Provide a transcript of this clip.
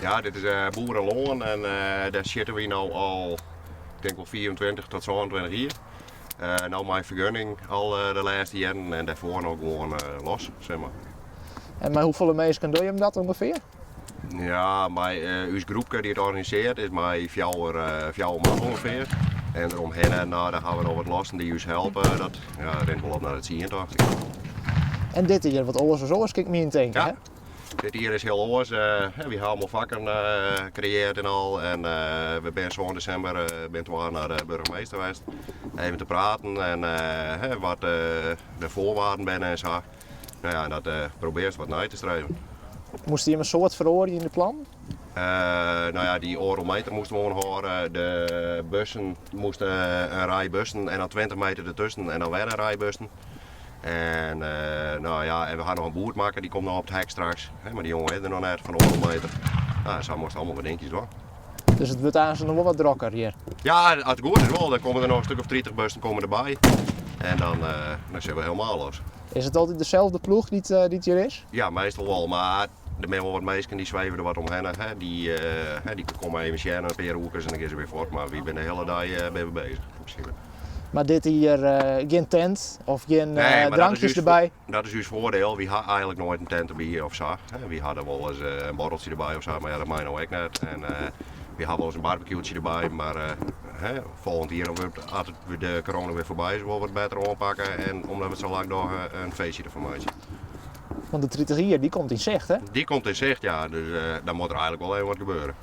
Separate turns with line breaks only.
Ja, dit is Boerenloon en daar zitten we nu al, ik denk wel 24 tot 22 jaar. Nou mijn vergunning al de laatste jaren en daarvoor nog gewoon los, zeg maar.
En met hoeveel mensen doe je hem dat ongeveer?
Ja, onze groep die het organiseert is maar 4 man ongeveer. En eromheen nou, daar gaan we nog wat lossen die ons helpen. Dat rent wel op naar het zien, dacht ik.
En dit hier, wat alles zo is, kijk me in het denken,
Ja.
hè?
Dit hier is heel oors. We hebben allemaal vakken gecreëerd en al. En we zijn zo in december naar de burgemeester geweest. Even te praten en wat de voorwaarden zijn en zo. Nou ja, dat probeert wat naar te streven.
Moest je hem een soort verhoren in de plan?
Nou ja, die orometer moesten we gewoon horen. De bussen moesten een rij bussen en dan 20 meter ertussen en dan weer een rij bussen. En, nou ja, en we gaan nog een boer maken, die komt nog op het hek straks. Maar die jongen heeft er nog net van de orometer. Nou, zo moesten allemaal wat dingetjes door.
Dus het wordt aan nog wel wat drokker hier.
Ja, als het goed is wel, dan komen er nog een stuk of 30 bussen komen erbij. En dan zijn we helemaal los.
Is het altijd dezelfde ploeg die het hier is?
Ja, meestal wel, maar er zijn wel wat meisjes die zweven er wat omheen. Die komen even sjaren een paar hoekers en dan gaan ze weer voort. Maar we zijn de hele dag ben we bezig. In principe.
Maar dit hier, geen tent of geen
Nee, maar
drankjes erbij?
Dat is ons voordeel. We hadden eigenlijk nooit een tent erbij of zo. We hadden wel eens een borreltje erbij of zo, maar ja, dat mag nou ook net. En we hadden wel eens een barbecue'tje erbij, maar volgend jaar, als de corona weer voorbij is, zullen we wat beter aanpakken. En omdat we het zo lang nog een feestje ervan maken.
Want de 30 hier, die komt in zicht, hè?
Die komt in zicht, ja, dus dan moet er eigenlijk wel even wat gebeuren.